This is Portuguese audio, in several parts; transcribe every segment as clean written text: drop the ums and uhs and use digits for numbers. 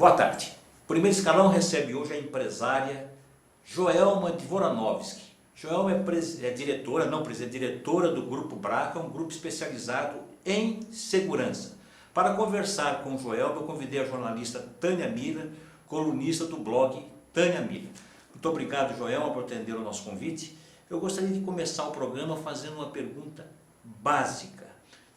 Boa tarde. O Primeiro Escalão recebe hoje a empresária Joelma Dvoranovski. Joelma é diretora, não presidente, diretora do Grupo Braca, um grupo especializado em segurança. Para conversar com Joelma, eu convidei a jornalista Tânia Miller, colunista do blog Tânia Miller. Muito obrigado, Joelma, por atender o nosso convite. Eu gostaria de começar o programa fazendo uma pergunta básica.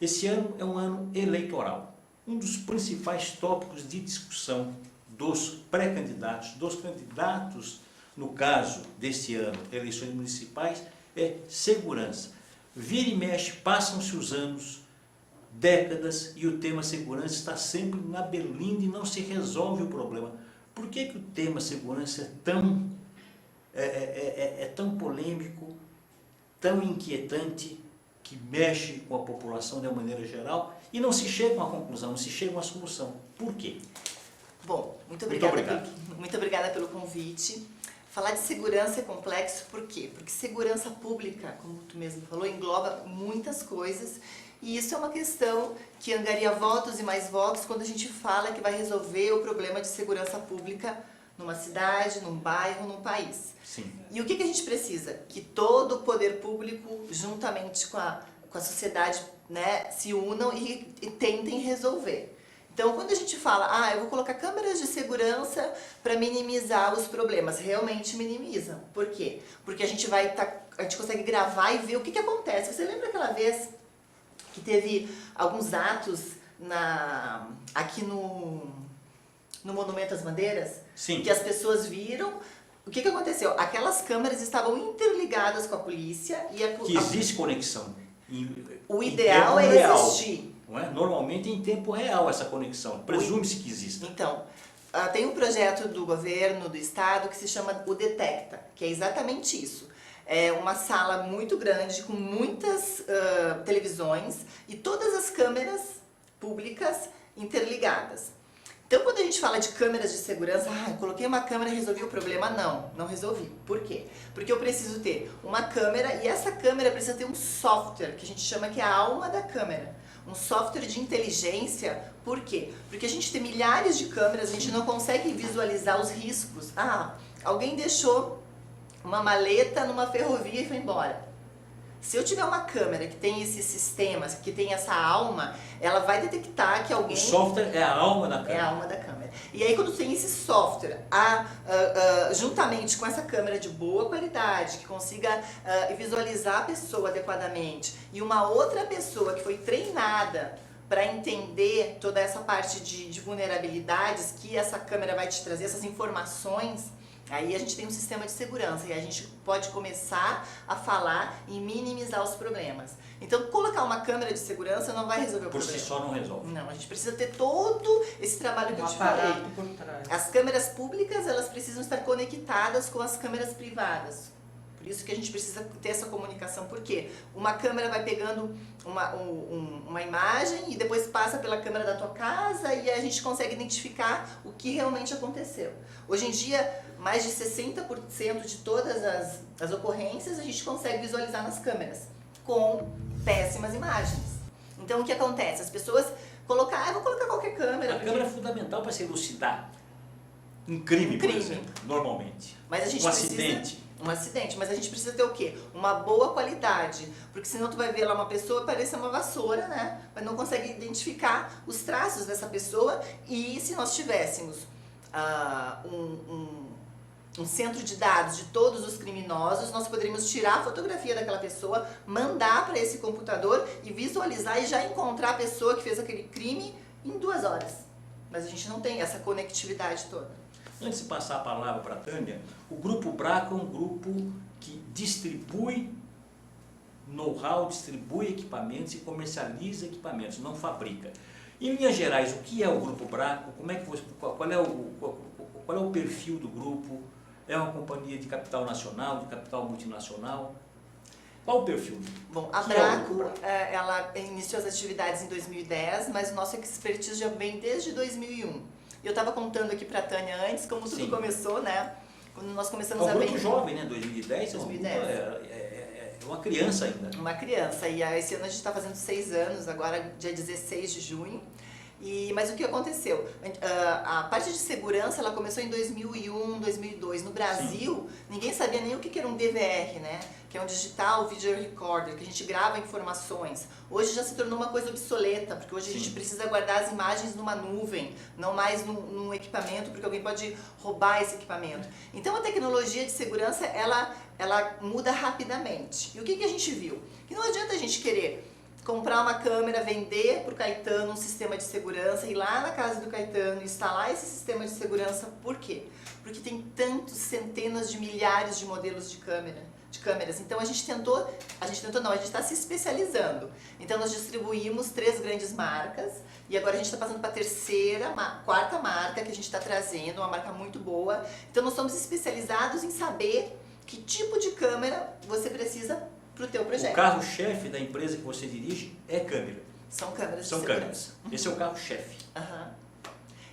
Esse ano é um ano eleitoral. Um dos principais tópicos de discussão dos pré-candidatos, dos candidatos, no caso deste ano, eleições municipais, é segurança. Vira e mexe, passam-se os anos, décadas, e o tema segurança está sempre na berlinda e não se resolve o problema. Por que o tema segurança é tão polêmico, tão inquietante, que mexe com a população de uma maneira geral e não se chega a uma conclusão, não se chega a uma solução? Por quê? Bom, muito obrigada pelo convite. Falar de segurança é complexo, por quê? Porque segurança pública, como tu mesmo falou, engloba muitas coisas e isso é uma questão que angaria votos e mais votos quando a gente fala que vai resolver o problema de segurança pública numa cidade, num bairro, num país. Sim. E o que a gente precisa? Que todo o poder público, juntamente com a sociedade, né, se unam e tentem resolver. Então, quando a gente fala, eu vou colocar câmeras de segurança para minimizar os problemas, realmente minimiza. Por quê? Porque a gente consegue gravar e ver o que acontece. Você lembra aquela vez que teve alguns atos aqui no Monumento às Bandeiras? Sim. Que as pessoas viram. O que aconteceu? Aquelas câmeras estavam interligadas com a polícia e que existe conexão. O ideal é existir. Não é? Normalmente em tempo real essa conexão, presume-se que existe. Então, tem um projeto do governo, do estado, que se chama o Detecta, que é exatamente isso. É uma sala muito grande, com muitas televisões e todas as câmeras públicas interligadas. Então, quando a gente fala de câmeras de segurança, eu coloquei uma câmera e resolvi o problema. Não resolvi. Por quê? Porque eu preciso ter uma câmera e essa câmera precisa ter um software, que a gente chama que é a alma da câmera. Um software de inteligência. Por quê? Porque a gente tem milhares de câmeras, a gente não consegue visualizar os riscos. Alguém deixou uma maleta numa ferrovia e foi embora. Se eu tiver uma câmera que tem esses sistemas, que tem essa alma, ela vai detectar que alguém... O software é a alma da câmera. É a alma da câmera. E aí quando tem esse software, juntamente com essa câmera de boa qualidade, que consiga visualizar a pessoa adequadamente, e uma outra pessoa que foi treinada para entender toda essa parte de vulnerabilidades que essa câmera vai te trazer, essas informações, aí a gente tem um sistema de segurança e a gente pode começar a falar e minimizar os problemas. Então, colocar uma câmera de segurança não vai resolver o problema. Por si só não resolve. Não, a gente precisa ter todo esse trabalho que eu te falei. Por trás. As câmeras públicas, elas precisam estar conectadas com as câmeras privadas. Por isso que a gente precisa ter essa comunicação. Por quê? Uma câmera vai pegando uma imagem e depois passa pela câmera da tua casa e a gente consegue identificar o que realmente aconteceu. Hoje em dia, mais de 60% de todas as ocorrências a gente consegue visualizar nas câmeras, com péssimas imagens. Então, o que acontece? As pessoas vou colocar qualquer câmera. A câmera é fundamental para se elucidar um crime, por exemplo, normalmente. Mas a gente acidente. Um acidente, mas a gente precisa ter o quê? Uma boa qualidade, porque senão tu vai ver lá uma pessoa, parece uma vassoura, né? Mas não consegue identificar os traços dessa pessoa. E se nós tivéssemos um centro de dados de todos os criminosos, nós poderíamos tirar a fotografia daquela pessoa, mandar para esse computador e visualizar e já encontrar a pessoa que fez aquele crime em 2 horas. Mas a gente não tem essa conectividade toda. Antes de passar a palavra para a Tânia, o Grupo Braca é um grupo que distribui know-how, distribui equipamentos e comercializa equipamentos, não fabrica. Em linhas gerais, o que é o Grupo Braca? Qual é o perfil do grupo? É uma companhia de capital nacional, de capital multinacional? Qual o perfil? Bom, a Braco, ela iniciou as atividades em 2010, mas o nosso expertise já vem desde 2001. Eu estava contando aqui para a Tânia antes como tudo começou, né? Quando nós começamos a ver... É um grupo jovem, né? 2010, 2010. É uma criança ainda. Uma criança. E esse ano a gente está fazendo 6 anos, agora dia 16 de junho. Mas o que aconteceu? A parte de segurança ela começou em 2001, 2002. No Brasil, ninguém sabia nem o que era um DVR, né? Que é um Digital Video Recorder, que a gente grava informações. Hoje já se tornou uma coisa obsoleta, porque hoje a gente precisa guardar as imagens numa nuvem, não mais num equipamento, porque alguém pode roubar esse equipamento. Então a tecnologia de segurança, ela muda rapidamente. E o que a gente viu? Que não adianta a gente querer comprar uma câmera, vender para o Caetano um sistema de segurança, ir lá na casa do Caetano, instalar esse sistema de segurança. Por quê? Porque tem tantos, centenas de milhares de modelos de câmeras. Então a gente está se especializando. Então nós distribuímos 3 grandes marcas e agora a gente está passando para a quarta marca que a gente está trazendo, uma marca muito boa. Então nós estamos especializados em saber que tipo de câmera você precisa para o teu projeto. O carro-chefe da empresa que você dirige é câmera. São câmeras de segurança. Câmeras. Esse é o carro-chefe.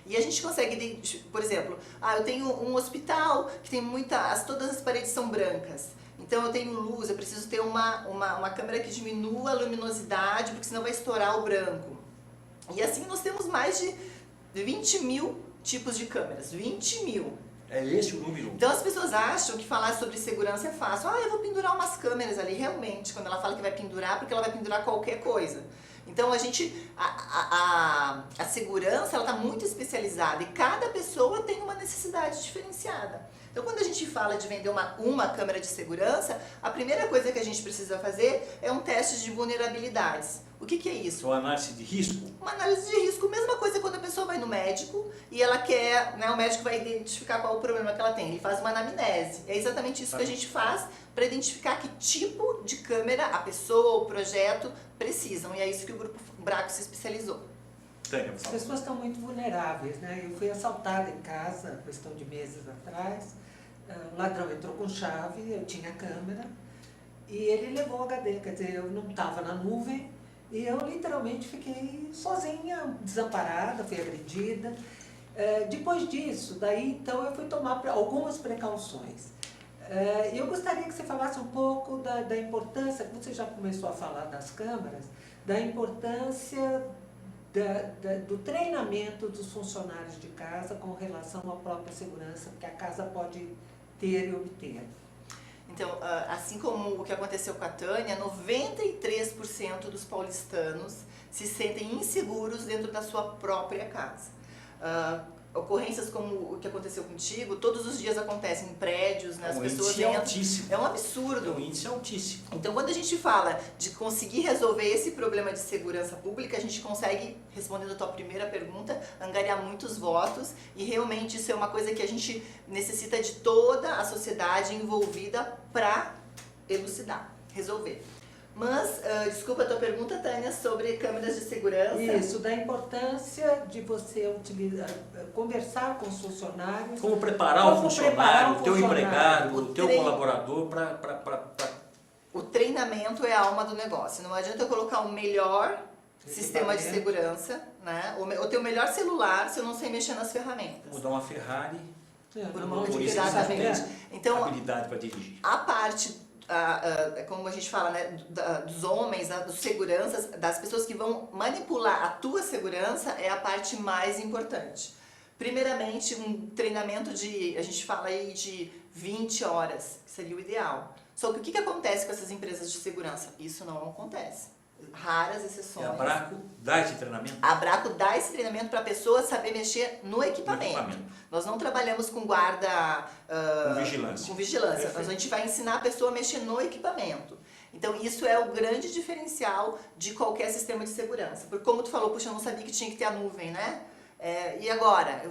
E a gente consegue, por exemplo, eu tenho um hospital que tem todas as paredes são brancas. Então eu tenho luz, eu preciso ter uma câmera que diminua a luminosidade, porque senão vai estourar o branco. E assim nós temos mais de 20 mil tipos de câmeras. 20 mil. É esse o número. Então as pessoas acham que falar sobre segurança é fácil. Eu vou pendurar umas câmeras ali. Realmente, quando ela fala que vai pendurar, porque ela vai pendurar qualquer coisa. Então a segurança ela está muito especializada e cada pessoa tem uma necessidade diferenciada. Então quando a gente fala de vender uma câmera de segurança, a primeira coisa que a gente precisa fazer é um teste de vulnerabilidades. O que é isso? Uma análise de risco? Uma análise de risco, mesma coisa quando a pessoa vai no médico e ela quer, o médico vai identificar qual o problema que ela tem. Ele faz uma anamnese. É exatamente isso que a gente faz para identificar que tipo de câmera a pessoa ou o projeto precisam. E é isso que o Grupo Braco se especializou. As pessoas estão muito vulneráveis, né? Eu fui assaltada em casa, questão de meses atrás. O ladrão entrou com chave, eu tinha câmera e ele levou o HD, quer dizer, eu não estava na nuvem e eu literalmente fiquei sozinha, desamparada, fui agredida. Depois disso, então eu fui tomar algumas precauções. Eu gostaria que você falasse um pouco da importância, você já começou a falar das câmeras, da importância do treinamento dos funcionários de casa com relação à própria segurança que a casa pode ter e obter. Então, assim como o que aconteceu com a Tânia, 93% dos paulistanos se sentem inseguros dentro da sua própria casa. Ocorrências como o que aconteceu contigo, todos os dias acontecem em prédios, né? As pessoas índice é altíssimo. É um absurdo. O índice é altíssimo. Então, quando a gente fala de conseguir resolver esse problema de segurança pública, a gente consegue, respondendo a tua primeira pergunta, angariar muitos votos e realmente isso é uma coisa que a gente necessita de toda a sociedade envolvida para elucidar, resolver. Mas, desculpa a tua pergunta, Tânia, sobre câmeras de segurança. Isso, da importância de você conversar com os funcionários. Como preparar o funcionário, o teu empregado, o teu colaborador para... O treinamento é a alma do negócio. Não adianta eu colocar o melhor sistema de segurança, né? O teu melhor celular se eu não sei mexer nas ferramentas. Mudar uma Ferrari por uma por isso exatamente. Então, habilidade para dirigir. a parte... como a gente fala, né, dos homens, dos seguranças, das pessoas que vão manipular a tua segurança é a parte mais importante. Primeiramente, um treinamento a gente fala aí de 20 horas, que seria o ideal. Só que o que acontece com essas empresas de segurança? Isso não acontece. Raras exceções. E a Braco dá esse treinamento? A Braco dá esse treinamento para a pessoa saber mexer no equipamento. Nós não trabalhamos com guarda... com vigilância. Com vigilância. A gente vai ensinar a pessoa a mexer no equipamento. Então isso é o grande diferencial de qualquer sistema de segurança. Porque como tu falou, puxa, eu não sabia que tinha que ter a nuvem, né? E agora?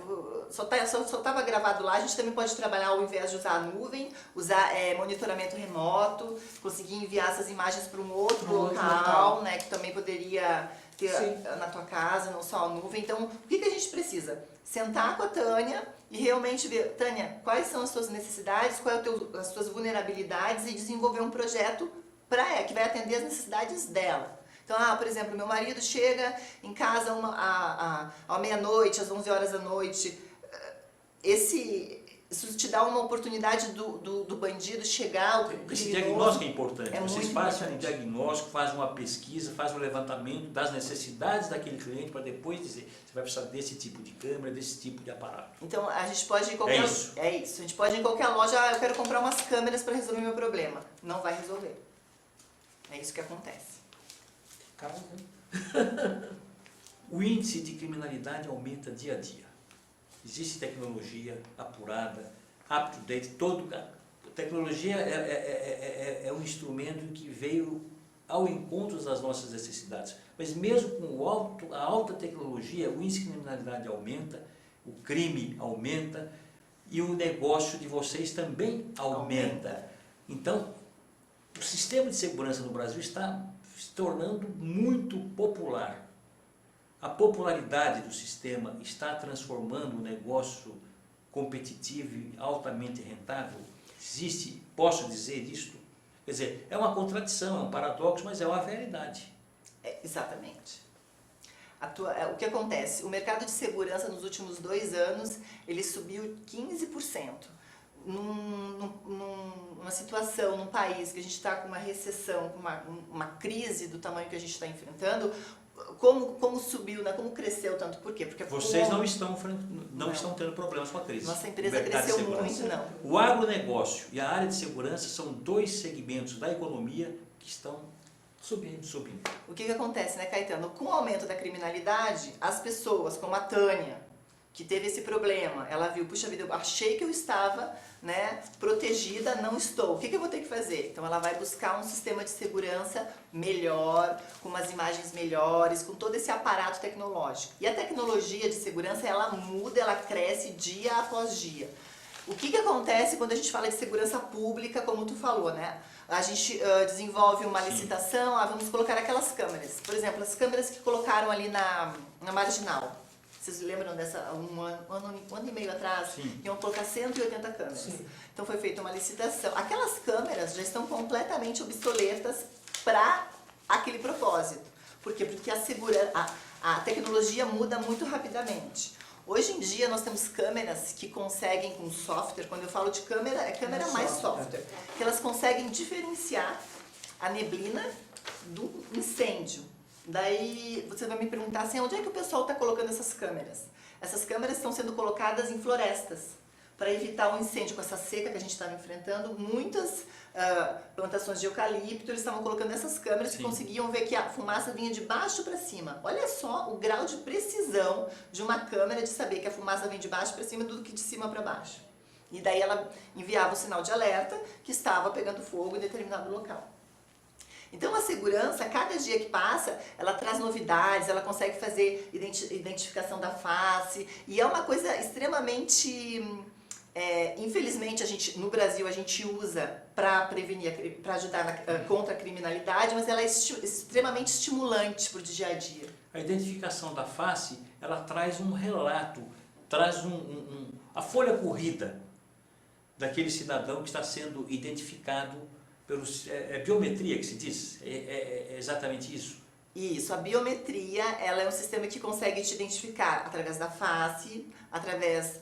Só estava gravado lá, a gente também pode trabalhar ao invés de usar a nuvem, usar monitoramento remoto, conseguir enviar essas imagens para um outro local, né, que também poderia ter na tua casa, não só a nuvem. Então, o que a gente precisa? Sentar com a Tânia e realmente ver, Tânia, quais são as suas necessidades, quais são as suas vulnerabilidades e desenvolver um projeto para ela, que vai atender as necessidades dela. Então, por exemplo, meu marido chega em casa à meia-noite, às 11 horas da noite. isso te dá uma oportunidade do bandido chegar, o criminoso. Esse diagnóstico é importante. É Vocês muito fazem um importante. diagnóstico, fazem uma pesquisa, fazem um levantamento das necessidades daquele cliente para depois dizer, você vai precisar desse tipo de câmera, desse tipo de aparato. Então, a gente pode ir em qualquer... É isso. É isso. A gente pode ir em qualquer loja, eu quero comprar umas câmeras para resolver meu problema. Não vai resolver. É isso que acontece. Causa, hein? O índice de criminalidade aumenta dia a dia. Existe tecnologia apurada, up-to-date, tecnologia é um instrumento que veio ao encontro das nossas necessidades. Mas mesmo com a alta tecnologia, o índice de criminalidade aumenta, o crime aumenta e o negócio de vocês também aumenta. Então, o sistema de segurança no Brasil está se tornando muito popular. A popularidade do sistema está transformando o negócio competitivo e altamente rentável? Existe, posso dizer isto? Quer dizer, é uma contradição, é um paradoxo, mas é uma realidade. Exatamente. O que acontece? O mercado de segurança nos últimos 2 anos, ele subiu 15%. Numa situação, num país que a gente está com uma recessão, com uma crise do tamanho que a gente está enfrentando, como subiu, né? Como cresceu tanto? Por quê? Porque vocês não estão tendo problemas com a crise. Nossa empresa cresceu muito, não. O agronegócio e a área de segurança são 2 segmentos da economia que estão subindo. O que acontece, né, Caetano? Com o aumento da criminalidade, as pessoas, como a Tânia, que teve esse problema, ela viu, puxa vida, eu achei que eu estava, né, protegida, não estou. O que eu vou ter que fazer? Então ela vai buscar um sistema de segurança melhor, com umas imagens melhores, com todo esse aparato tecnológico. E a tecnologia de segurança, ela muda, ela cresce dia após dia. O que acontece quando a gente fala de segurança pública, como tu falou, né? A gente desenvolve uma licitação, vamos colocar aquelas câmeras. Por exemplo, as câmeras que colocaram ali na Marginal. Vocês lembram dessa, um ano e meio atrás? Sim. Iam colocar 180 câmeras. Sim. Então foi feita uma licitação. Aquelas câmeras já estão completamente obsoletas para aquele propósito. Por quê? Porque a tecnologia muda muito rapidamente. Hoje em dia nós temos câmeras que conseguem com software, quando eu falo de câmera, é câmera mais software, que elas conseguem diferenciar a neblina do incêndio. Daí você vai me perguntar assim, onde é que o pessoal está colocando essas câmeras? Essas câmeras estão sendo colocadas em florestas, para evitar um incêndio. Com essa seca que a gente estava enfrentando, muitas plantações de eucalipto, eles estavam colocando essas câmeras e conseguiam ver que a fumaça vinha de baixo para cima. Olha só o grau de precisão de uma câmera de saber que a fumaça vem de baixo para cima do que de cima para baixo. E daí ela enviava o sinal de alerta que estava pegando fogo em determinado local. Então a segurança, cada dia que passa, ela traz novidades, ela consegue fazer identificação da face, e é uma coisa extremamente, infelizmente no Brasil a gente usa para prevenir, para ajudar contra a criminalidade, mas ela é extremamente estimulante para o dia a dia. A identificação da face, ela traz um relato, traz a folha corrida daquele cidadão que está sendo identificado. Biometria que se diz? É exatamente isso? Isso, a biometria, ela é um sistema que consegue te identificar através da face, através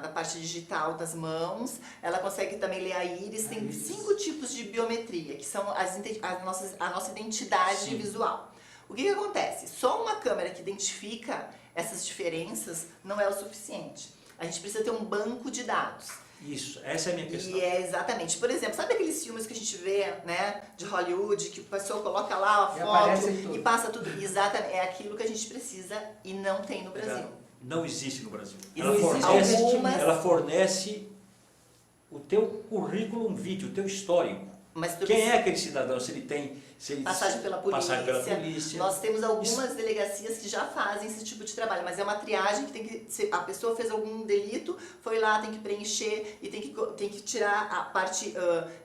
da parte digital das mãos, ela consegue também ler a íris, tem 5 tipos de biometria, que são a nossa identidade visual. O que acontece? Só uma câmera que identifica essas diferenças não é o suficiente. A gente precisa ter um banco de dados. Isso, essa é a minha questão. E exatamente. Por exemplo, sabe aqueles filmes que a gente vê, né, de Hollywood, que o pessoa coloca lá a foto e passa tudo? Exatamente, é aquilo que a gente precisa e não tem no Brasil. Não existe no Brasil. Ela fornece o teu currículo vídeo, o teu histórico. Mas quem é aquele cidadão? Se ele tem passagem pela polícia. Nós temos algumas delegacias que já fazem esse tipo de trabalho, mas é uma triagem que tem que ser, a pessoa fez algum delito, foi lá, tem que preencher e tem que tirar a parte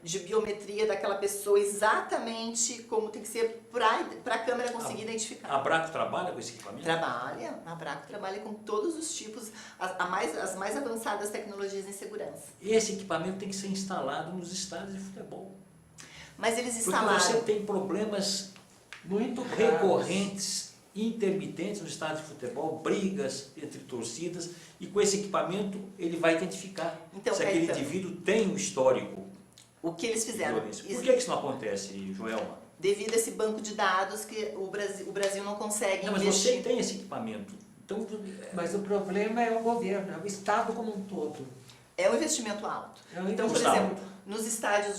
de biometria daquela pessoa exatamente como tem que ser para a câmera conseguir identificar. A Braco trabalha com esse equipamento? Trabalha, a Braco trabalha com todos os tipos, as mais avançadas tecnologias em segurança. E esse equipamento tem que ser instalado nos estádios de futebol. Mas eles instalaram... Porque você tem problemas muito recorrentes intermitentes no estádio de futebol, brigas entre torcidas, e com esse equipamento ele vai identificar Então, se aquele Caetano, indivíduo tem um histórico. o que eles fizeram? Por que isso não acontece, Joelma? Devido a esse banco de dados que o Brasil não consegue Não, mas investir. você tem esse equipamento. Então, Mas o problema é o governo, é o Estado como um todo. É um investimento alto. É um Então, por investimento exemplo, nos estádios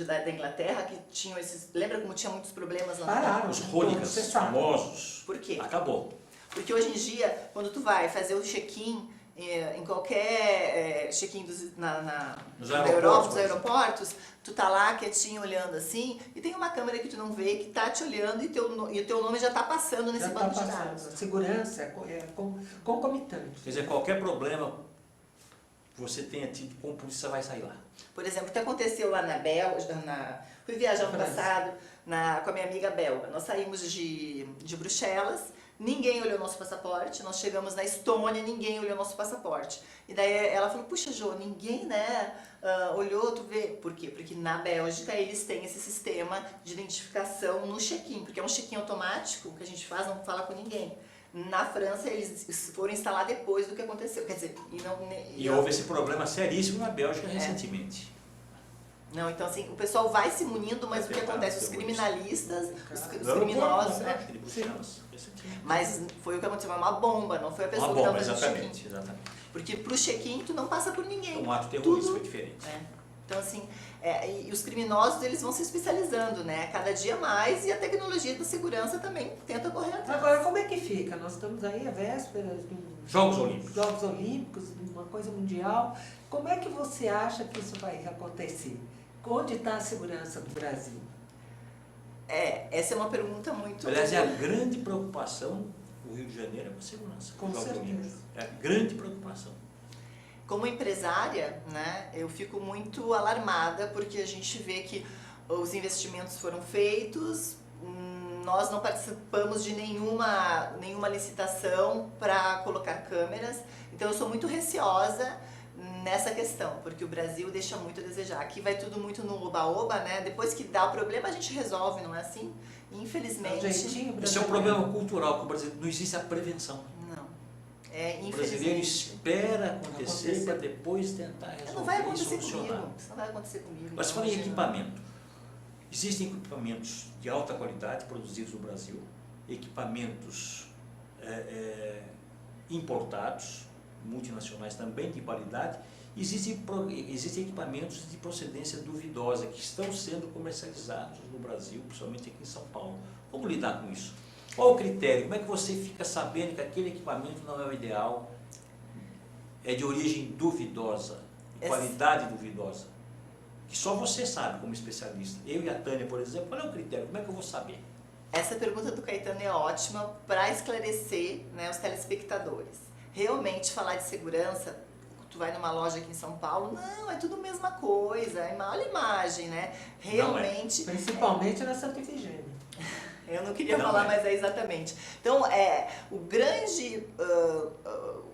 da Inglaterra, que tinham esses... Lembra como tinha muitos problemas lá? Pararam. os hooligans Você sabe. famosos, Por quê? acabou. Porque hoje em dia, quando tu vai fazer o check-in em qualquer check-in Nos na aeroportos, Europa, por dos aeroportos, tu tá lá quietinho olhando assim, e tem uma câmera que tu não vê, que tá te olhando e o teu nome já tá passando nesse Já está banco de passando. dados. A segurança é concomitante. Quer dizer, qualquer problema que você tenha tido com polícia vai sair lá. Por exemplo, o que aconteceu lá na Bélgica, fui viajar no França. passado com a minha amiga belga. Nós saímos de Bruxelas, ninguém olhou nosso passaporte, nós chegamos na Estônia, ninguém olhou nosso passaporte. E daí ela falou, puxa, Jô, ninguém, né, olhou, tu vê. Por quê? Porque na Bélgica eles têm esse sistema de identificação no check-in, porque é um check-in automático que a gente faz, não fala com ninguém. Na França, eles foram instalar depois do que aconteceu. Quer dizer, E houve esse problema seríssimo na Bélgica recentemente. Não, então assim, o pessoal vai se munindo, mas o que acontece? Os criminalistas, os criminosos, né? Mas foi o que aconteceu, uma bomba, não foi a pessoa Uma que bomba, estava fazendo exatamente, check-in. exatamente. Porque pro check-in tu não passa por ninguém. Um ato terrorista Tudo- foi diferente. Então assim, e os criminosos eles vão se especializando, né? Cada dia mais, e a tecnologia da segurança também tenta correr atrás. Agora, como é que fica? Nós estamos aí à véspera de Jogos Olímpicos. Jogos Olímpicos, uma coisa mundial. Como é que você acha que isso vai acontecer? Onde está a segurança do Brasil? Essa é uma pergunta muito... Aliás, é a grande preocupação do Rio de Janeiro é com a segurança. Com Jogos certeza. Olímpicos. É a grande preocupação. Como empresária, né, eu fico muito alarmada porque a gente vê que os investimentos foram feitos, nós não participamos de nenhuma licitação para colocar câmeras, então eu sou muito receosa nessa questão, porque o Brasil deixa muito a desejar. Aqui vai tudo muito no oba-oba, né? Depois que dá o problema a gente resolve, não é assim? Infelizmente... Jeitinho Esse é um problema cultural com o Brasil. Não existe a prevenção. Não. O brasileiro Infelizmente. espera acontecer para depois tentar resolver Não vai e acontecer solucionar. comigo. Isso não vai acontecer comigo. Mas se não, fala em imagina. equipamento, existem equipamentos de alta qualidade produzidos no Brasil, equipamentos importados, multinacionais também de qualidade, existem equipamentos de procedência duvidosa que estão sendo comercializados no Brasil, principalmente aqui em São Paulo. Como lidar com isso? Qual o critério? Como é que você fica sabendo que aquele equipamento não é o ideal, é de origem duvidosa, de qualidade duvidosa? Que só você sabe como especialista. Eu e a Tânia, por exemplo, qual é o critério? Como é que eu vou saber? Essa pergunta do Caetano é ótima para esclarecer, né, os telespectadores. Realmente falar de segurança, tu vai numa loja aqui em São Paulo, não, é tudo a mesma coisa, olha a imagem, né? Realmente... Principalmente na Santa Efigênia. Eu não queria Não falar, é. mas é exatamente. Então, o grande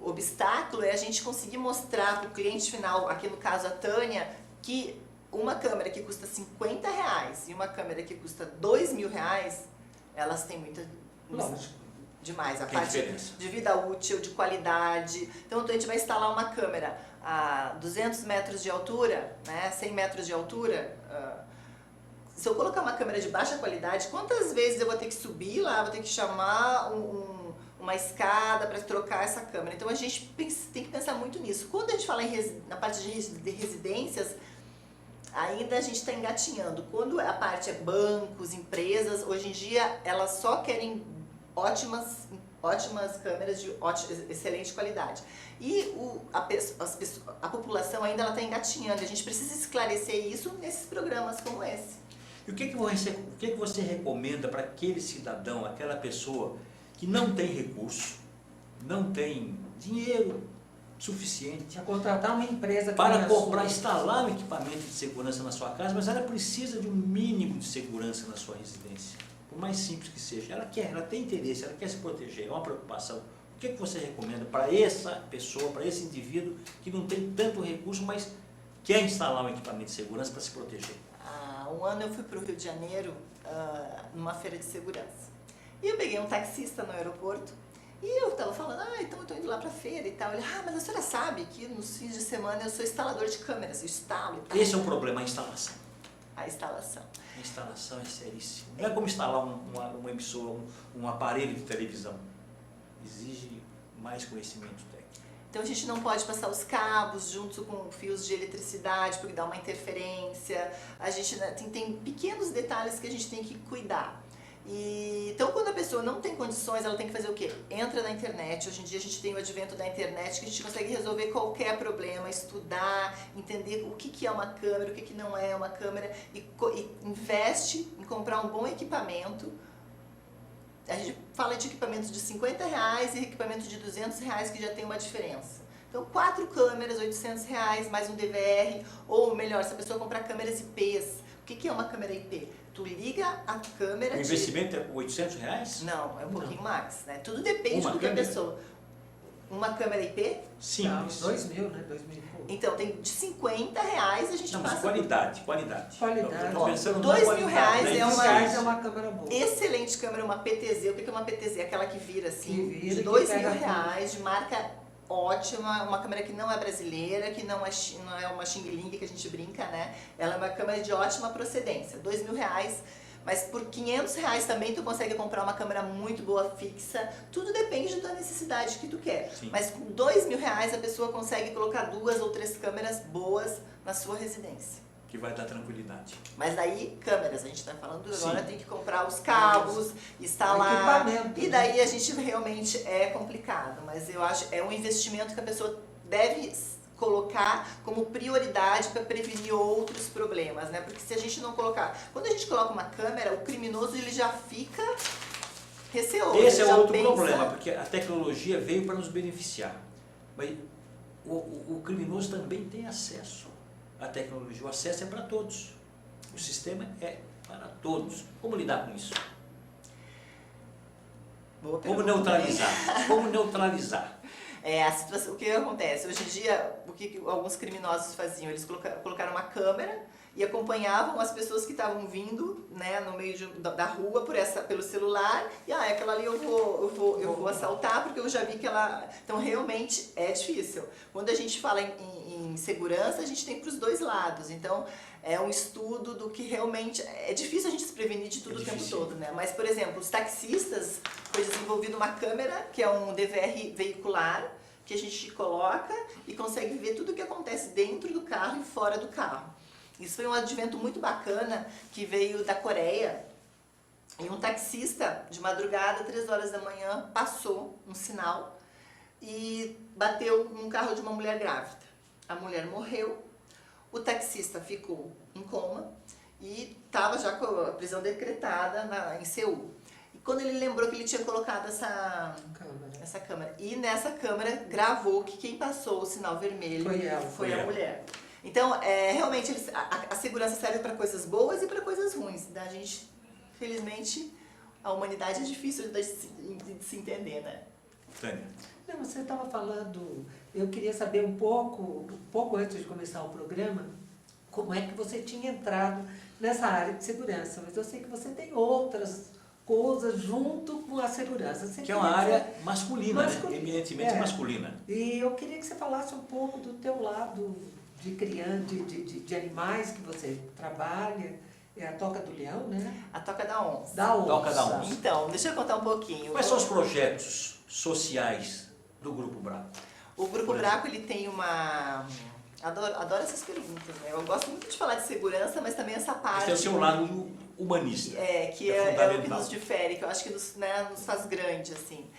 obstáculo é a gente conseguir mostrar para o cliente final, aqui no caso a Tânia, que uma câmera que custa R$50 e uma câmera que custa R$2.000, elas têm muita... Lógico. Demais, a Tem parte diferença. de vida útil, de qualidade. Então, a gente vai instalar uma câmera a 200 metros de altura, né, 100 metros de altura. Se eu colocar uma câmera de baixa qualidade, quantas vezes eu vou ter que subir lá, vou ter que chamar uma escada para trocar essa câmera? Então, a gente tem que pensar muito nisso. Quando a gente fala na parte de residências, ainda a gente está engatinhando. Quando a parte é bancos, empresas, hoje em dia elas só querem ótimas câmeras de excelente qualidade. E a população ainda está engatinhando. A gente precisa esclarecer isso nesses programas como esse. E o que você recomenda para aquele cidadão, aquela pessoa que não tem recurso, não tem dinheiro suficiente Para contratar uma empresa que para tenha comprar, sua- instalar um equipamento de segurança na sua casa, mas ela precisa de um mínimo de segurança na sua residência, por mais simples que seja. Ela tem interesse, ela quer se proteger, é uma preocupação. O que você recomenda para essa pessoa, para esse indivíduo que não tem tanto recurso, mas quer instalar um equipamento de segurança para se proteger? Há um ano eu fui para o Rio de Janeiro numa feira de segurança. E eu peguei um taxista no aeroporto e eu tava falando, então eu tô indo lá pra feira e tal. Ele, mas a senhora sabe que nos fins de semana eu sou instalador de câmeras, eu instalo e tal. Esse é o problema, a instalação. A instalação. A instalação é seríssima. Não é como instalar uma emissora, um aparelho de televisão. Exige mais conhecimento técnico. Então a gente não pode passar os cabos junto com fios de eletricidade porque dá uma interferência. A gente tem pequenos detalhes que a gente tem que cuidar. Então quando a pessoa não tem condições, ela tem que fazer o quê? Entra na internet. Hoje em dia a gente tem o advento da internet que a gente consegue resolver qualquer problema, estudar, entender o que é uma câmera, o que não é uma câmera e investe em comprar um bom equipamento. A gente fala de equipamentos de R$50 e equipamento de R$200 que já tem uma diferença. Então 4 câmeras, R$800 mais um DVR, ou melhor, se a pessoa comprar câmeras IPs. O que é uma câmera IP? Tu liga a câmera... O investimento é R$800? Não, é um pouquinho mais, né? Tudo depende do que a câmera? pessoa... Uma câmera IP? Simples. 2.000, né? 2.000 e pouco. Então tem de R$50 a gente Não, passa... mas qualidade. Qualidade. Eu tô pensando na R$2.000 qualidade, né? é É uma câmera boa. excelente câmera, uma PTZ. O que é uma PTZ? Aquela que vira assim, Que vira, de que R$2.000, de marca ótima, uma câmera que não é brasileira, que não é uma Xing Ling que a gente brinca, né? Ela é uma câmera de ótima procedência, R$2.000, mas por R$500 também tu consegue comprar uma câmera muito boa fixa. Tudo depende da necessidade que tu quer. Sim. Mas com R$2.000 a pessoa consegue colocar 2 ou 3 câmeras boas na sua residência. Que vai dar tranquilidade. Mas daí, câmeras, a gente está falando agora, Sim. tem que comprar os cabos, instalar, Equipamento, e né? daí a gente realmente é complicado, mas eu acho é um investimento que a pessoa deve colocar como prioridade para prevenir outros problemas, né? Porque se a gente não colocar, quando a gente coloca uma câmera, o criminoso ele já fica receoso. Esse é já outro pensa- problema, porque a tecnologia veio para nos beneficiar. Mas o criminoso também tem acesso à tecnologia. O acesso é para todos. O sistema é para todos. Como lidar com isso? Boa Como pergunta. neutralizar? Como neutralizar? A situação, o que acontece? Hoje em dia, o que alguns criminosos faziam? Eles colocaram uma câmera e acompanhavam as pessoas que estavam vindo, né, no meio da rua pelo celular e aquela ali eu vou assaltar porque eu já vi que ela... Então realmente é difícil. Quando a gente fala em segurança, a gente tem para os dois lados. Então é um estudo do que realmente... É difícil a gente se prevenir de tudo o tempo todo, né? Mas, por exemplo, os taxistas, foi desenvolvido uma câmera, que é um DVR veicular, que a gente coloca e consegue ver tudo o que acontece dentro do carro e fora do carro. Isso foi um advento muito bacana que veio da Coreia. E um taxista, de madrugada, 3 horas da manhã, passou um sinal e bateu num carro de uma mulher grávida. A mulher morreu, o taxista ficou em coma e estava já com a prisão decretada em Seul. E quando ele lembrou que ele tinha colocado essa câmera, e nessa câmera gravou que quem passou o sinal vermelho foi a mulher. Então, realmente, a segurança serve para coisas boas e para coisas ruins. A gente, felizmente, a humanidade é difícil de se entender, né? Tânia. Não, você estava falando, eu queria saber um pouco antes de começar o programa, como é que você tinha entrado nessa área de segurança. Mas eu sei que você tem outras coisas junto com a segurança. Você Que é uma área masculina, né? Eminentemente É. masculina. E eu queria que você falasse um pouco do teu lado de criança, de animais que você trabalha. É a Toca do Leão, né? A Toca da Onça. Da onça. Toca da Onça. Então, deixa eu contar um pouquinho. Quais são os projetos sociais do Grupo Braco? O Grupo Braco, ele tem uma... Adoro essas perguntas, né? Eu gosto muito de falar de segurança, mas também essa parte... Esse é o seu lado humanista. Que é o que nos difere, que eu acho que nos faz grande, assim.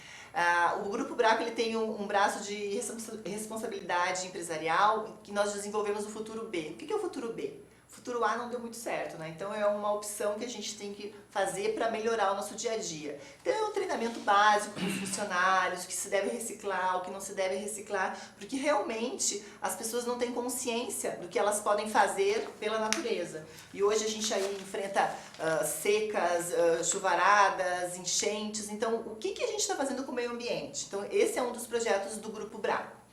O Grupo Braco, ele tem um braço de responsabilidade empresarial que nós desenvolvemos o Futuro B. O que é o Futuro B? O Futuro A não deu muito certo, né? Então é uma opção que a gente tem que fazer para melhorar o nosso dia a dia. Então é um treinamento básico para os funcionários, o que se deve reciclar, o que não se deve reciclar, porque realmente as pessoas não têm consciência do que elas podem fazer pela natureza. E hoje a gente aí enfrenta secas, chuvaradas, enchentes, então o que a gente está fazendo com o meio ambiente? Então esse é um dos projetos do Grupo Braco.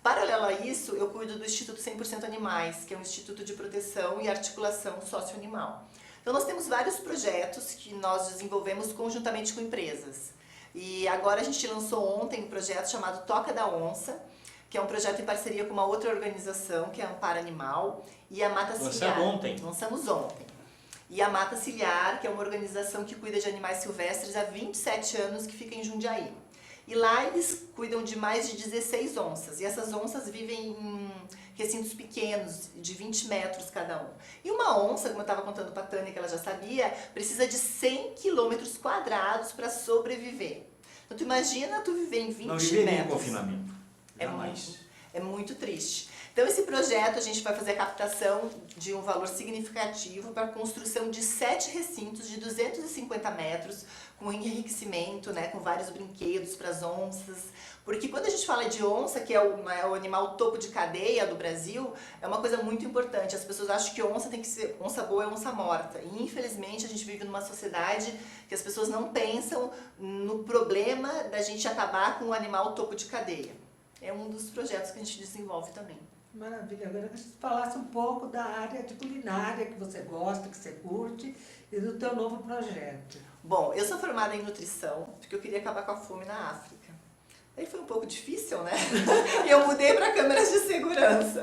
Paralelo a isso, eu cuido do Instituto 100% Animais, que é um instituto de proteção e articulação socioanimal. Então nós temos vários projetos que nós desenvolvemos conjuntamente com empresas. E agora a gente lançou ontem um projeto chamado Toca da Onça, que é um projeto em parceria com uma outra organização, que é a Amparo Animal, e a Mata Ciliar. Lançamos ontem. E a Mata Ciliar, que é uma organização que cuida de animais silvestres há 27 anos, que fica em Jundiaí. E lá eles cuidam de mais de 16 onças, e essas onças vivem em recintos pequenos, de 20 metros cada um. E uma onça, como eu estava contando para a Tânia, que ela já sabia, precisa de 100 quilômetros quadrados para sobreviver. Então tu imagina tu viver em 20 metros. Não viveria em confinamento, jamais. É muito triste. Então esse projeto a gente vai fazer a captação de um valor significativo para a construção de 7 recintos de 250 metros, com enriquecimento, né, com vários brinquedos para as onças. Porque quando a gente fala de onça, que é o animal topo de cadeia do Brasil, é uma coisa muito importante. As pessoas acham que onça tem que ser onça boa é onça morta. E infelizmente a gente vive numa sociedade que as pessoas não pensam no problema da gente acabar com o animal topo de cadeia. É um dos projetos que a gente desenvolve também. Maravilha. Agora que você falasse um pouco da área de culinária que você gosta, que você curte, e do teu novo projeto. Bom, eu sou formada em nutrição, porque eu queria acabar com a fome na África. Aí foi um pouco difícil, né? E eu mudei para câmeras de segurança.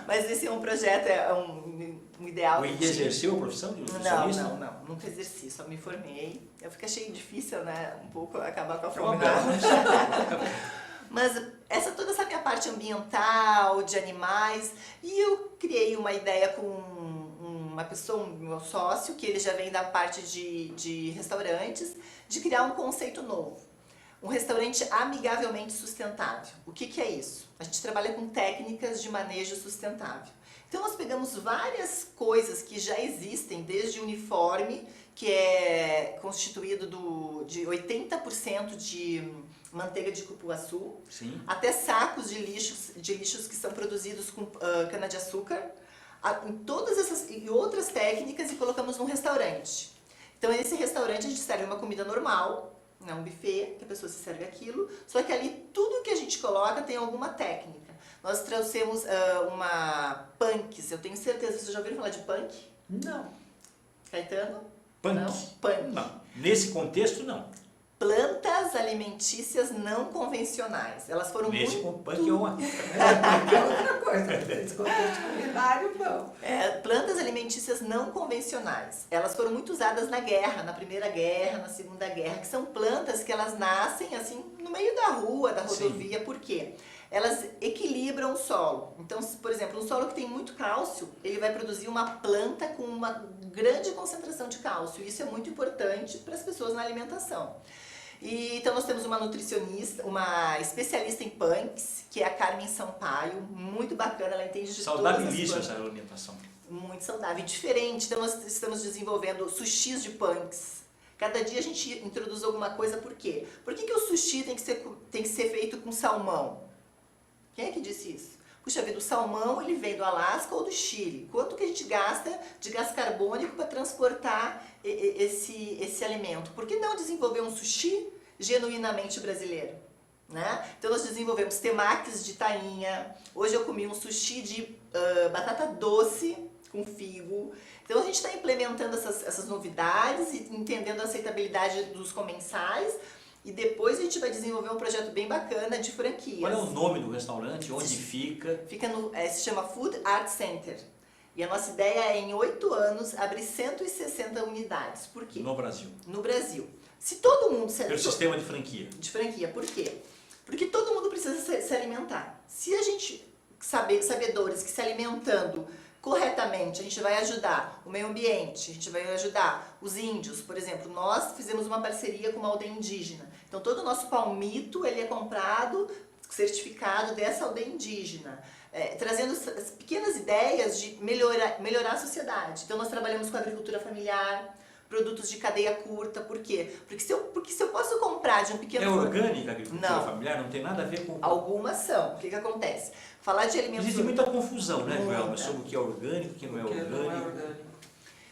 Mas esse é um projeto, é um ideal. E exerceu a profissão de nutricionista? Não. Nunca exerci, só me formei. Eu fiquei achei difícil, né? Um pouco acabar com a fome na África. Mas toda essa minha parte ambiental, de animais, e eu criei uma ideia com uma pessoa, um meu sócio, que ele já vem da parte de restaurantes, de criar um conceito novo. Um restaurante amigavelmente sustentável. O que é isso? A gente trabalha com técnicas de manejo sustentável. Então nós pegamos várias coisas que já existem, desde o uniforme, que é constituído de 80% de manteiga de cupuaçu, sim, até sacos de lixos que são produzidos com cana-de-açúcar, em todas essas e outras técnicas, e colocamos num restaurante. Então nesse restaurante a gente serve uma comida normal, né, um buffet, que a pessoa se serve aquilo, só que ali tudo que a gente coloca tem alguma técnica. Nós trouxemos uma punks, eu tenho certeza, vocês já ouviram falar de punk? Não. Caetano? Punk? Não? Punk. Não. Nesse contexto, não. Plantas alimentícias não convencionais. Elas foram Nesse muito... punk é uma... É outra coisa. Nesse contexto culinário, não. Plantas alimentícias não convencionais. Elas foram muito usadas na guerra, na Primeira Guerra, na Segunda Guerra, que são plantas que elas nascem assim no meio da rua, da rodovia. Sim. Por quê? Elas equilibram o solo. Então, por exemplo, um solo que tem muito cálcio, ele vai produzir uma planta com uma grande concentração de cálcio. Isso é muito importante para as pessoas na alimentação. Então nós temos uma nutricionista, uma especialista em punks, que é a Carmen Sampaio, muito bacana, ela entende de todas as plantas. Saudabilíssima essa alimentação. Muito saudável e diferente. Então nós estamos desenvolvendo sushis de punks. Cada dia a gente introduz alguma coisa, por quê? Por que o sushi tem que ser feito com salmão? Quem é que disse isso? Puxa vida, o salmão ele vem do Alasca ou do Chile. Quanto que a gente gasta de gás carbônico para transportar esse alimento? Por que não desenvolver um sushi genuinamente brasileiro? Né? Então nós desenvolvemos temakis de tainha. Hoje eu comi um sushi de batata doce com figo. Então a gente está implementando essas novidades e entendendo a aceitabilidade dos comensais. E depois a gente vai desenvolver um projeto bem bacana de franquias. Qual é o nome do restaurante? Onde fica? Fica se chama Food Art Center. E a nossa ideia é, em 8 anos, abrir 160 unidades. Por quê? No Brasil. No Brasil. Se todo mundo... Pelo sistema de franquia. De franquia. Por quê? Porque todo mundo precisa se alimentar. Se a gente, sabedores que se alimentando corretamente, a gente vai ajudar o meio ambiente, a gente vai ajudar os índios. Por exemplo, nós fizemos uma parceria com uma aldeia indígena. Então todo o nosso palmito ele é comprado, certificado dessa aldeia indígena, trazendo as pequenas ideias de melhorar a sociedade. Então nós trabalhamos com agricultura familiar, produtos de cadeia curta. Por quê? Porque se eu posso comprar de um pequeno... É orgânica a agricultura familiar? Não tem nada a ver com... Algumas são. O que acontece? Falar de alimentos... Existe muita confusão, né, Joelma, sobre o que é orgânico, o que não é orgânico.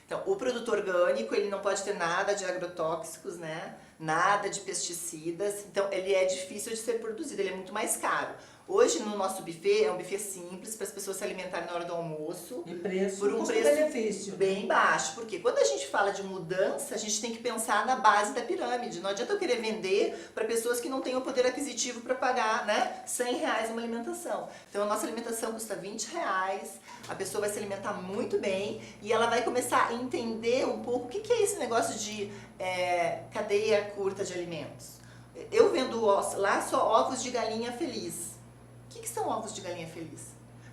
Então, o produto orgânico, ele não pode ter nada de agrotóxicos, né? nada de pesticidas, então ele é difícil de ser produzido, ele é muito mais caro. Hoje no nosso buffet é um buffet simples para as pessoas se alimentarem na hora do almoço. E preço, por um preço benefício. Bem baixo, porque quando a gente fala de mudança, a gente tem que pensar na base da pirâmide. Não adianta eu querer vender para pessoas que não têm o poder aquisitivo para pagar, né, R$100 uma alimentação. Então a nossa alimentação custa R$20, a pessoa vai se alimentar muito bem e ela vai começar a entender um pouco o que é esse negócio de cadeia curta de alimentos. Eu vendo lá só ovos de galinha feliz. O que são ovos de galinha feliz?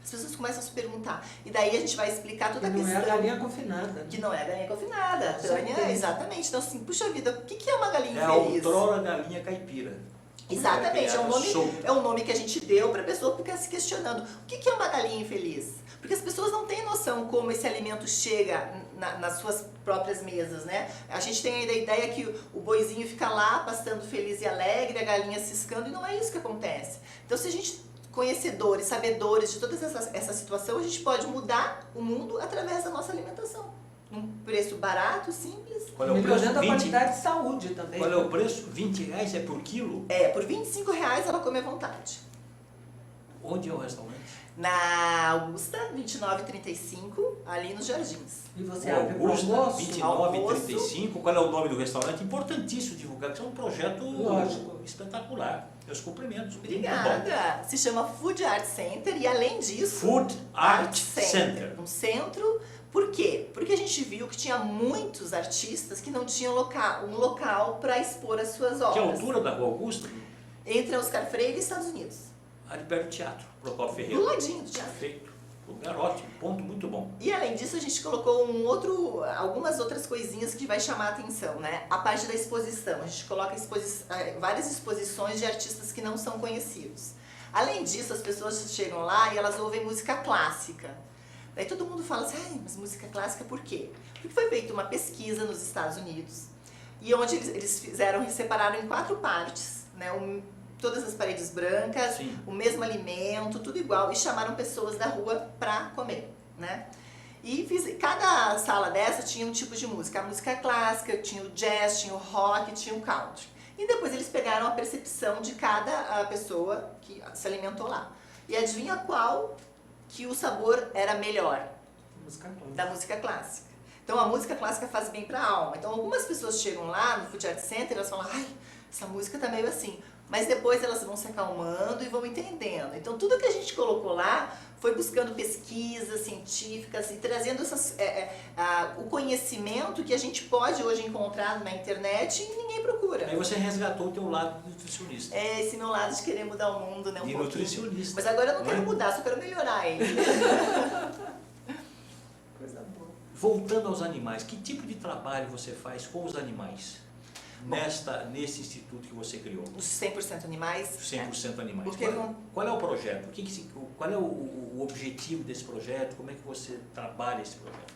As pessoas começam a se perguntar. E daí a gente vai explicar toda a questão. Não é a galinha confinada. Né? Que não é a galinha confinada. Tânia, exatamente. Então assim, puxa vida, o que é uma galinha feliz? É a outrora galinha caipira. Exatamente, é um nome que a gente deu para a pessoa ficar se questionando. O que é uma galinha infeliz? Porque as pessoas não têm noção como esse alimento chega nas suas próprias mesas, né? A gente tem a ideia que o boizinho fica lá pastando feliz e alegre, a galinha ciscando, e não é isso que acontece. Então se a gente conhecedores, sabedores de toda essa situação, a gente pode mudar o mundo através da nossa alimentação. Um preço barato, simples. Qual é o preço? Melhorando a qualidade de saúde também. Qual é o preço? R$20 é por quilo? É, por R$25 ela come à vontade. Onde é o restaurante? Na Augusta, 29,35, ali nos Jardins. E você abre para Augusta, almoço? 29,35. Qual é o nome do restaurante? Importantíssimo divulgar, que é um projeto espetacular. Meus cumprimentos. Obrigada. Se chama Food Art Center e além disso... Food Art Center. Um centro... Por quê? Porque a gente viu que tinha muitos artistas que não tinham um local para expor as suas obras. Que altura da Rua Augusta? Entre Oscar Freire e Estados Unidos. Ali perto do teatro, Procopio Ferreira. Do ladinho do teatro. Perfeito. Lugar ótimo, ponto muito bom. E além disso, a gente colocou algumas outras coisinhas que vai chamar a atenção, né? A parte da exposição. A gente coloca várias exposições de artistas que não são conhecidos. Além disso, as pessoas chegam lá e elas ouvem música clássica. Daí todo mundo fala assim, ai, mas música clássica por quê? Porque foi feita uma pesquisa nos Estados Unidos, e onde eles separaram em 4 partes, né? Todas as paredes brancas, Sim. O mesmo alimento, tudo igual, e chamaram pessoas da rua para comer, né? E cada sala dessa tinha um tipo de música. A música clássica, tinha o jazz, tinha o rock, tinha o country. E depois eles pegaram a percepção de cada pessoa que se alimentou lá. E adivinha qual que o sabor era melhor? Da música clássica. Então a música clássica faz bem para a alma. Então algumas pessoas chegam lá no Food Art Center e elas falam, ai, essa música tá meio assim. Mas depois elas vão se acalmando e vão entendendo. Então tudo que a gente colocou lá foi buscando pesquisas científicas e trazendo o conhecimento que a gente pode hoje encontrar na internet e ninguém procura. Aí você resgatou o teu lado de nutricionista. É esse meu lado de querer mudar o mundo, né? De nutricionista. Mas agora eu não quero mudar, só quero melhorar ele. Coisa boa. Voltando aos animais, que tipo de trabalho você faz com os animais? Nesse instituto que você criou? Os 100% animais? 100% animais. Porque qual é o projeto? Qual é o objetivo desse projeto? Como é que você trabalha esse projeto?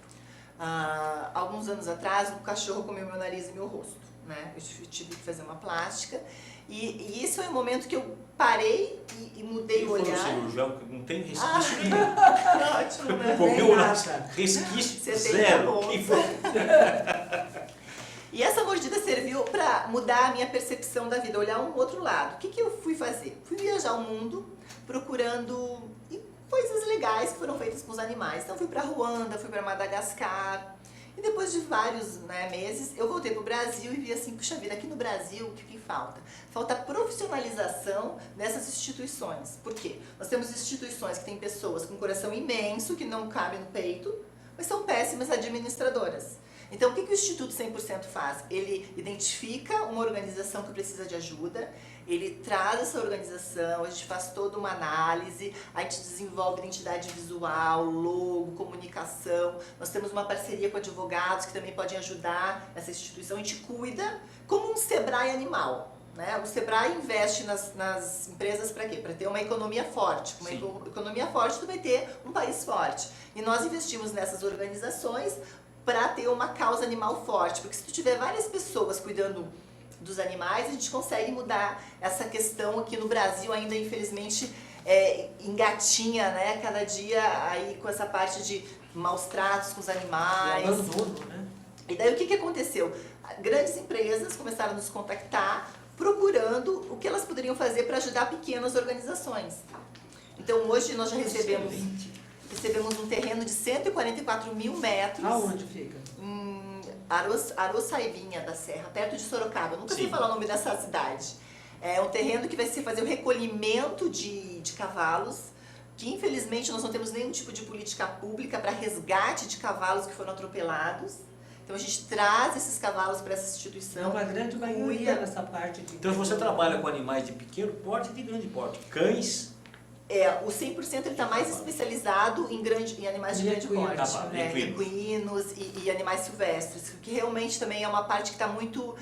Alguns anos atrás, um cachorro comeu meu nariz e meu rosto, né? Eu tive que fazer uma plástica. E esse foi o momento que eu parei e mudei o olhar. Quem foi o cirurgião? Não tem resquício nenhum. Ótimo, né? Comeu resquício zero. Quem foi? E essa mordida serviu para mudar a minha percepção da vida, olhar um outro lado. O que eu fui fazer? Fui viajar o mundo procurando coisas legais que foram feitas com os animais. Então fui para Ruanda, fui para Madagascar. E depois de vários meses, eu voltei para o Brasil e vi assim, puxa vida, aqui no Brasil, o que falta? Falta profissionalização dessas instituições. Por quê? Nós temos instituições que têm pessoas com um coração imenso, que não cabe no peito, mas são péssimas administradoras. Então, o que o Instituto 100% faz? Ele identifica uma organização que precisa de ajuda, ele traz essa organização, a gente faz toda uma análise, a gente desenvolve identidade visual, logo, comunicação. Nós temos uma parceria com advogados que também podem ajudar essa instituição. A gente cuida como um Sebrae animal. Né? O Sebrae investe nas empresas para quê? Para ter uma economia forte. Uma economia forte, tu vai ter um país forte. E nós investimos nessas organizações para ter uma causa animal forte, porque se tu tiver várias pessoas cuidando dos animais, a gente consegue mudar essa questão aqui no Brasil, ainda infelizmente engatinha, né, cada dia aí com essa parte de maus tratos com os animais. E abandono, né? E daí o que aconteceu? Grandes empresas começaram a nos contactar procurando o que elas poderiam fazer para ajudar pequenas organizações. Então hoje nós já recebemos um terreno de 144 mil metros. Aonde fica? Em Araçaibinha da Serra, perto de Sorocaba. Eu nunca sei Sim. falar o nome dessa cidade. É um terreno que vai se fazer o recolhimento de cavalos, que infelizmente nós não temos nenhum tipo de política pública para resgate de cavalos que foram atropelados. Então a gente traz esses cavalos para essa instituição. É uma grande maioria nessa parte de... Então você trabalha com animais de pequeno porte e de grande porte. Cães, O 100% ele está mais especializado em animais de grande porte, né? Equinos e animais silvestres, que realmente também é uma parte que está muito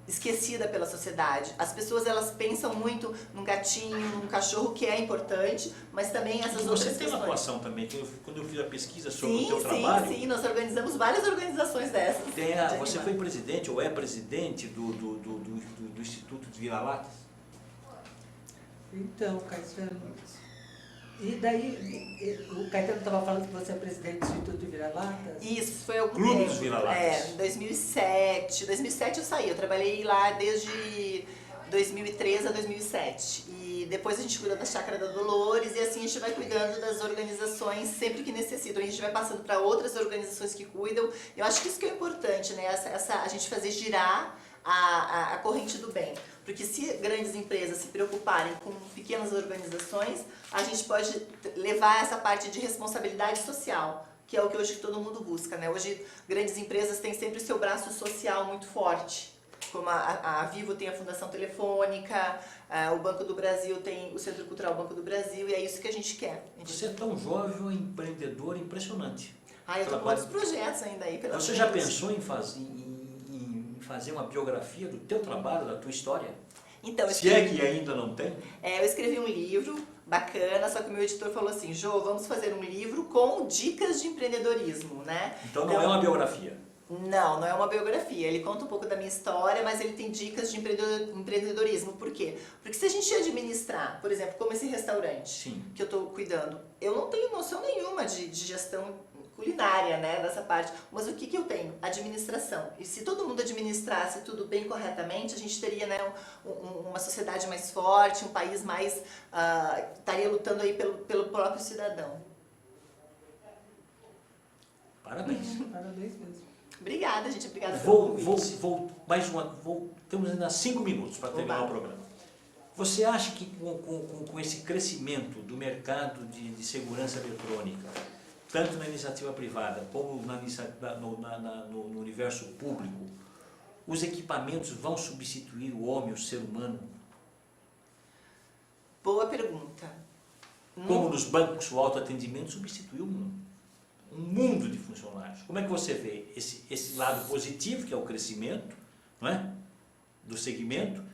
esquecida pela sociedade. As pessoas elas pensam muito num gatinho, num cachorro, que é importante, mas também essas outras você questões. tem uma atuação também, quando eu fiz a pesquisa sobre o teu trabalho... Sim, nós organizamos várias organizações dessas. Você foi presidente ou é presidente do Instituto de Vira-Latas? Então, Caetano, e daí, o Caetano estava falando que você é presidente do Instituto de Vira-Latas? Isso, foi algum Clube tempo. dos Vira-Latas. Em 2007. 2007 eu saí, eu trabalhei lá desde 2003 a 2007. E depois a gente cuida da Chácara da Dolores e assim a gente vai cuidando das organizações sempre que necessitam. A gente vai passando para outras organizações que cuidam. Eu acho que isso que é importante, né? A gente fazer girar a corrente do bem. Porque se grandes empresas se preocuparem com pequenas organizações, a gente pode levar essa parte de responsabilidade social, que é o que hoje todo mundo busca, né? Hoje grandes empresas têm sempre o seu braço social muito forte, como a Vivo tem a Fundação Telefônica, o Banco do Brasil tem o Centro Cultural Banco do Brasil, e é isso que a gente quer. Você é tão jovem, um empreendedor impressionante. Eu estou com outros projetos ainda aí pela Você frente. já pensou em fazer uma biografia do teu trabalho, da tua história? Então, Se é que ainda não tem? Eu escrevi um livro bacana, só que o meu editor falou assim, Jô, vamos fazer um livro com dicas de empreendedorismo, né? Então não é uma biografia. Não é uma biografia. Ele conta um pouco da minha história, mas ele tem dicas de empreendedorismo. Por quê? Porque se a gente administrar, por exemplo, como esse restaurante Sim. que eu estou cuidando, eu não tenho noção nenhuma de gestão culinária, né, dessa parte. Mas o que eu tenho? Administração. E se todo mundo administrasse tudo bem corretamente, a gente teria, né, uma sociedade mais forte, um país mais... estaria lutando aí pelo próprio cidadão. Parabéns. Parabéns mesmo. Obrigada, gente. Obrigada pelo convite. Temos ainda 5 minutos para terminar o programa. Você acha que com esse crescimento do mercado de segurança eletrônica, tanto na iniciativa privada como no universo público, os equipamentos vão substituir o homem, o ser humano? Boa pergunta. Como nos bancos o autoatendimento substituiu um mundo de funcionários. Como é que você vê esse lado positivo, que é o crescimento, não é? Do segmento,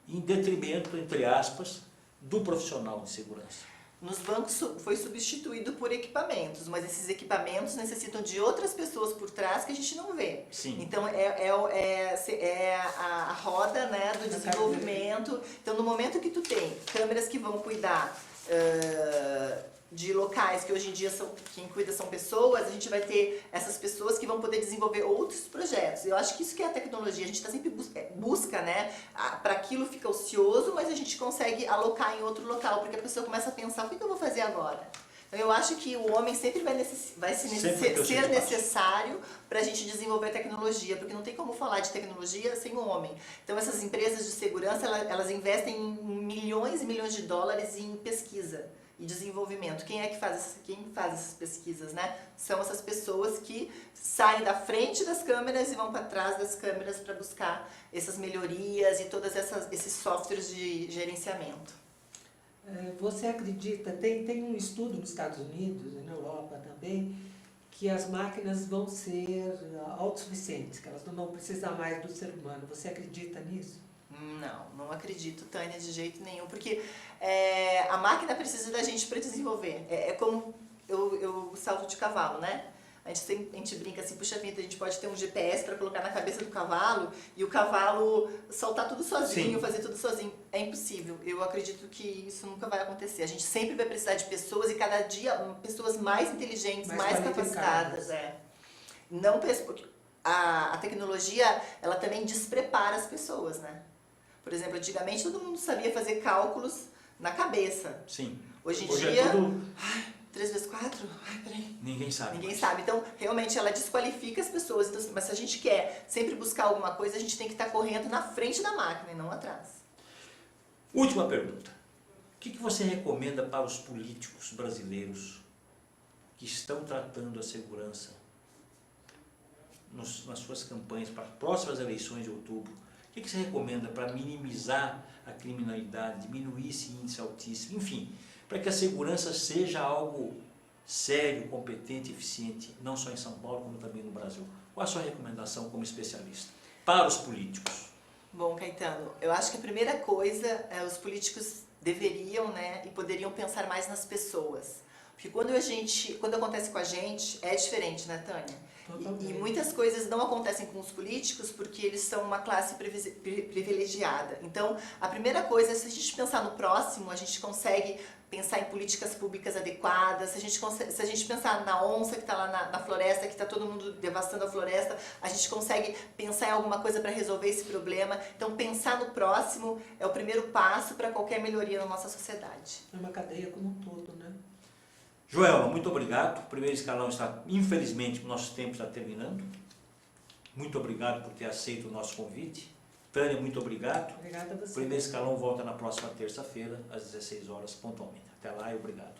em detrimento, entre aspas, do profissional de segurança? Nos bancos foi substituído por equipamentos, mas esses equipamentos necessitam de outras pessoas por trás que a gente não vê. Sim. Então é a roda, né, do desenvolvimento. Então no momento que tu tem câmeras que vão cuidar de locais que hoje em dia quem cuida são pessoas, a gente vai ter essas pessoas que vão poder desenvolver outros projetos. Eu acho que isso que é a tecnologia, a gente está sempre busca, né? Para aquilo fica ocioso, mas a gente consegue alocar em outro local, porque a pessoa começa a pensar, o que eu vou fazer agora? Então eu acho que o homem sempre vai ser necessário para a gente desenvolver tecnologia, porque não tem como falar de tecnologia sem o homem. Então essas empresas de segurança, elas investem milhões e milhões de dólares em pesquisa e desenvolvimento. Quem faz essas pesquisas, né? São essas pessoas que saem da frente das câmeras e vão para trás das câmeras para buscar essas melhorias e todos esses softwares de gerenciamento. Você acredita, tem um estudo nos Estados Unidos e na Europa também, que as máquinas vão ser autossuficientes, que elas não vão precisar mais do ser humano. Você acredita nisso? Não acredito, Tânia, de jeito nenhum, porque a máquina precisa da gente para desenvolver. É como eu salto de cavalo, né? A gente brinca assim, puxa vida, a gente pode ter um GPS para colocar na cabeça do cavalo e o cavalo soltar tudo sozinho, fazer tudo sozinho. É impossível. Eu acredito que isso nunca vai acontecer. A gente sempre vai precisar de pessoas e cada dia pessoas mais inteligentes, mais capacitadas. não porque a tecnologia, ela também desprepara as pessoas, né? Por exemplo, antigamente todo mundo sabia fazer cálculos na cabeça. Sim. Hoje em Hoje dia, é tudo... 3 vezes 4? Ai, peraí. Ninguém sabe. Ninguém sabe. Então, realmente, ela desqualifica as pessoas. Então, mas se a gente quer sempre buscar alguma coisa, a gente tem que estar correndo na frente da máquina e não atrás. Última pergunta. O que você recomenda para os políticos brasileiros que estão tratando a segurança nas suas campanhas para as próximas eleições de outubro? O que você recomenda para minimizar a criminalidade, diminuir esse índice altíssimo, enfim, para que a segurança seja algo sério, competente, eficiente, não só em São Paulo, como também no Brasil? Qual a sua recomendação como especialista para os políticos? Bom, Caetano, eu acho que a primeira coisa, os políticos deveriam, né, e poderiam pensar mais nas pessoas. Porque quando acontece com a gente, é diferente, né, Tânia? E muitas coisas não acontecem com os políticos porque eles são uma classe privilegiada. Então, a primeira coisa é, se a gente pensar no próximo, a gente consegue pensar em políticas públicas adequadas. Se a gente pensar na onça que está lá na floresta, que está todo mundo devastando a floresta, a gente consegue pensar em alguma coisa para resolver esse problema. Então, pensar no próximo é o primeiro passo para qualquer melhoria na nossa sociedade. É uma cadeia como um todo, né? Joelma, muito obrigado. O primeiro escalão está, infelizmente, o nosso tempo está terminando. Muito obrigado por ter aceito o nosso convite. Tânia, muito obrigado. Obrigada a você. O primeiro escalão volta na próxima terça-feira, às 16 horas, pontualmente. Até lá e obrigado.